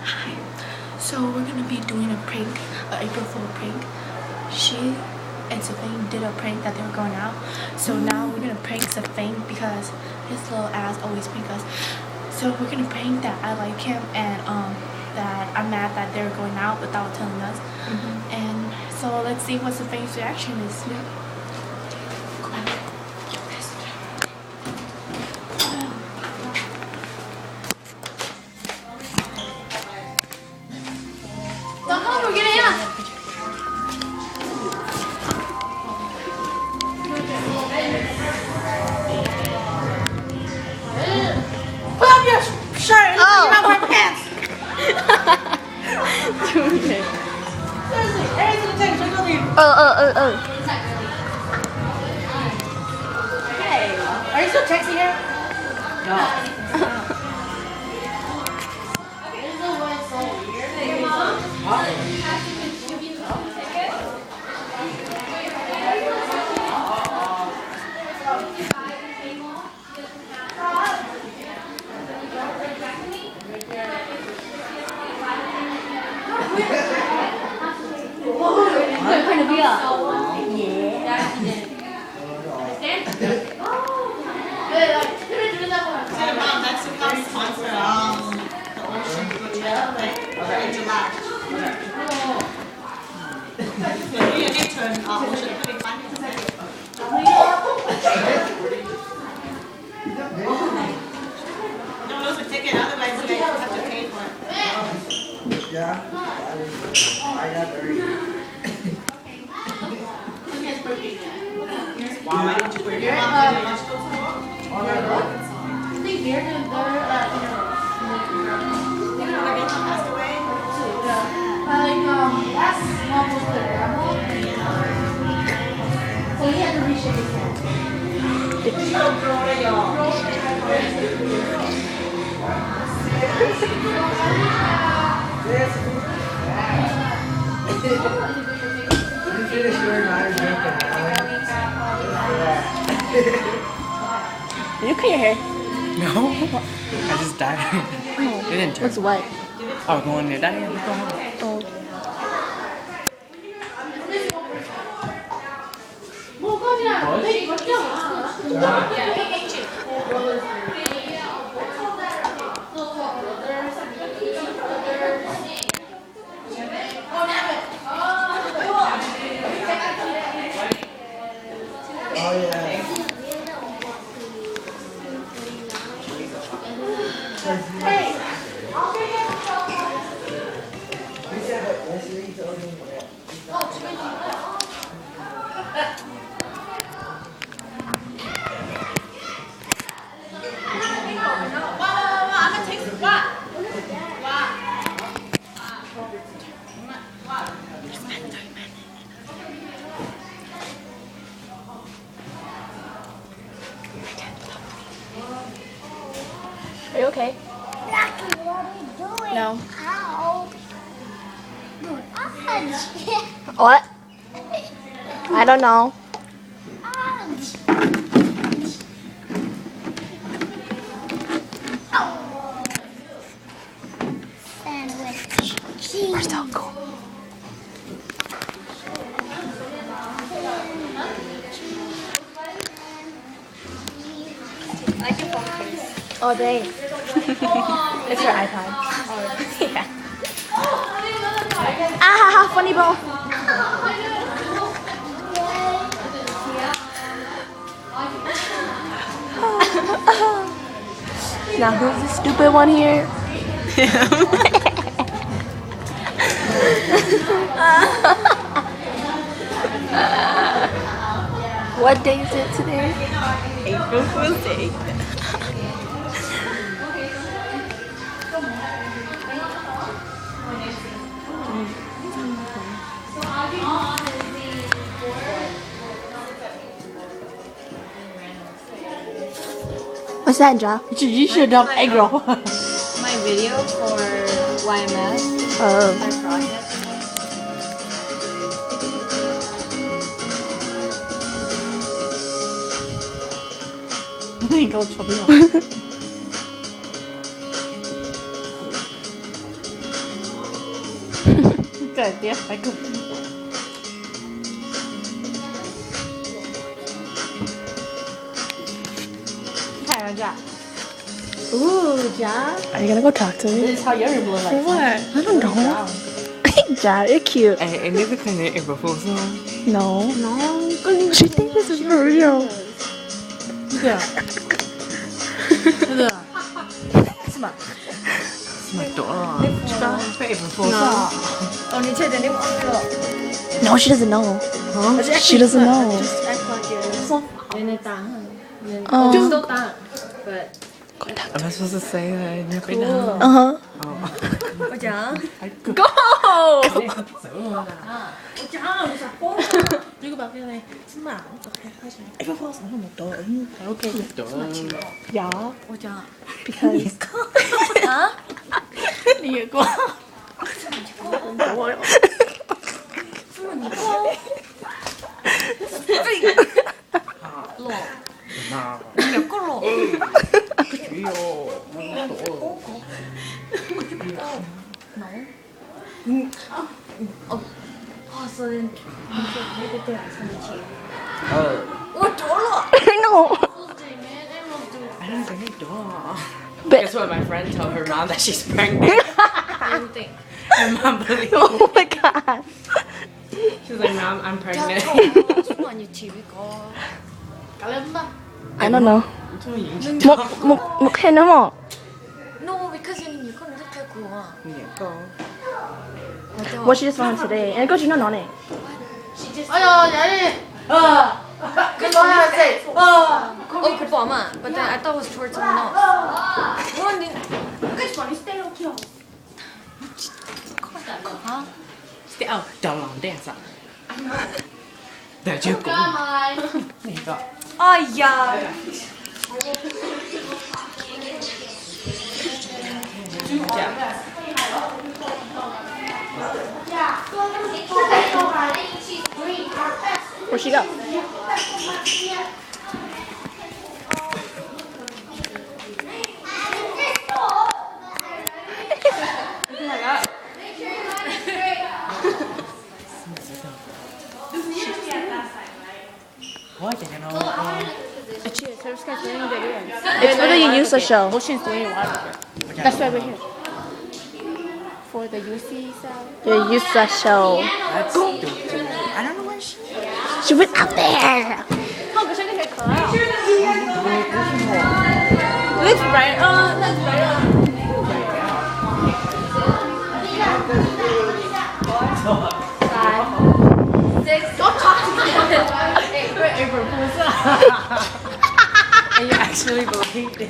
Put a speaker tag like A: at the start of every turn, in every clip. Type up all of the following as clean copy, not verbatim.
A: Hi. So we're gonna be doing a prank, an April Fool prank. She and Safane did a prank that they were going out. So now we're gonna prank Safane because his little ass always prank us. So we're gonna prank that I like him and that I'm mad that they're going out without telling us. And so let's see what Safane's reaction is.
B: We're getting out. Put up your shirt and you're not wearing pants.
A: Okay.
B: Seriously, everything to take. Look over you. Hey, are you still texting here? No.
C: Mom, that's the cost sponsor the ocean in July. Your turn ocean putting fun. Don't lose a ticket, otherwise you guys have to pay for it.
D: Yeah, I got 30.
C: Why did you wear your
B: I think they're
C: passed away?
B: last month was the grandma. So he had to reshake his hand.
D: You finished your night drinking.
A: Did you cut your hair?
E: No, I just died. It didn't turn.
A: Looks wet.
E: I was going there. Daddy, let's go home.
A: Oh.
D: Oh, yeah.
A: Are you okay?
F: Rocky, what are you doing?
A: No.
F: Ow. Ouch.
A: What? I don't know.
F: Ouch. Sandwich.
A: We're so cool. Oh, thanks. It's her iPod. Oh, yeah. Ah, funny bone. Now who's the stupid one here? What day is it today?
C: April Fool's Day.
A: What's that, John?
B: You should have done egg roll.
C: My video for YMS, my project.
B: 이거 접이야. Good idea. I could. Hi, Jack. Ooh, Jack.
E: Are you gonna go talk to me?
B: This is how you're blue like.
E: What? I don't know. Jad, you're cute.
G: Hey, ini bukannya April Fool's song?
E: No. She thinks this is for real.
B: Yeah. Yeah.
G: Semua April Fool's
B: No.
G: song.
B: Oh, 你确定你忘记了？
E: No, she doesn't know. She doesn't know. Oh.
B: Just don't done. But
G: Am I supposed to say that? You put down?
E: Uh-huh.
B: 我讲，
E: Go!
B: 如果把这个嘞，是嘛？OK，开始。
E: April Fool's 那么多。Okay.
G: Duh.
E: Yeah.
B: 我讲，
E: Because
B: 啊？你也过。
G: Nah.
B: 你也过了。 哦，所以你说那个对啊，生气。我着了。
E: no.
G: I don't think it does.
E: But
G: Guess what? My friend told her mom that she's pregnant. Her mom believed
E: oh
G: it.
E: my god.
G: She was like, Mom, I'm pregnant.
E: I don't know.
G: 这么影响
E: 목 해는 뭐?
B: No, because you couldn't take
E: What she just found today. And go to know it.
B: 哎呦，人，good morning, say, oh, good morning. But then I thought it was towards someone else.
G: Stay out. Don't long dance. Để chưa cũng. Này có.
B: 哎呀，
E: Where'd she go?
G: What? You know.
E: It's for the Yusa show.
B: Ocean's doing water. That's why we're here. For the UC side.
E: The Yusa show.
G: That's stupid. I don't know why she.
E: She went out there.
B: Looks right on. That's right on. Don't talk to me. Hey, we're April Fool's.
G: And you actually believed it.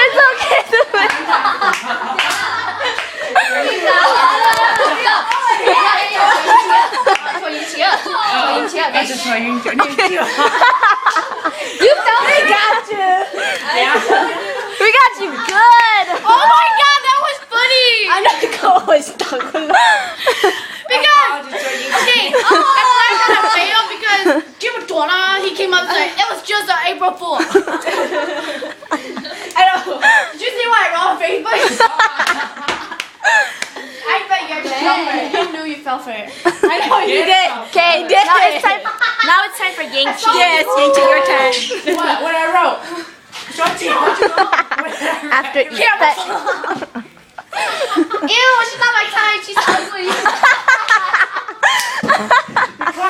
E: It's okay to win.
G: I just want you to
E: You tell me. We got you. We got you good.
A: Oh my god, that was funny!
E: I know it's stuck.
A: Because, okay, I'm not gonna fail because Jim Donna, he came up and said, it was just an April Fool. I know. Did you see what I wrote on Facebook? I bet you actually fell for it. You knew you fell for it. I know you did.
E: Okay, now it's time for Yankee. Yes, Yankee, your turn.
G: What I wrote. Shorty, what you wrote?
E: After
A: Ew, she's not my type. She's ugly.
G: Because I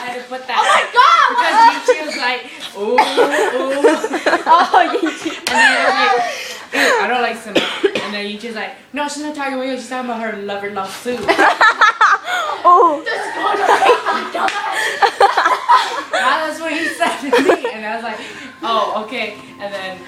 G: had to put that.
A: Oh my god!
G: Because she was like, ooh, ooh.
E: Oh, Yankee.
G: And then I was like, ew, I don't like Simba. And then you just like, no, she's not talking about you. She's talking about her lover lawsuit.
E: Oh.
G: That's what he said to me. And I was like, oh, okay. And then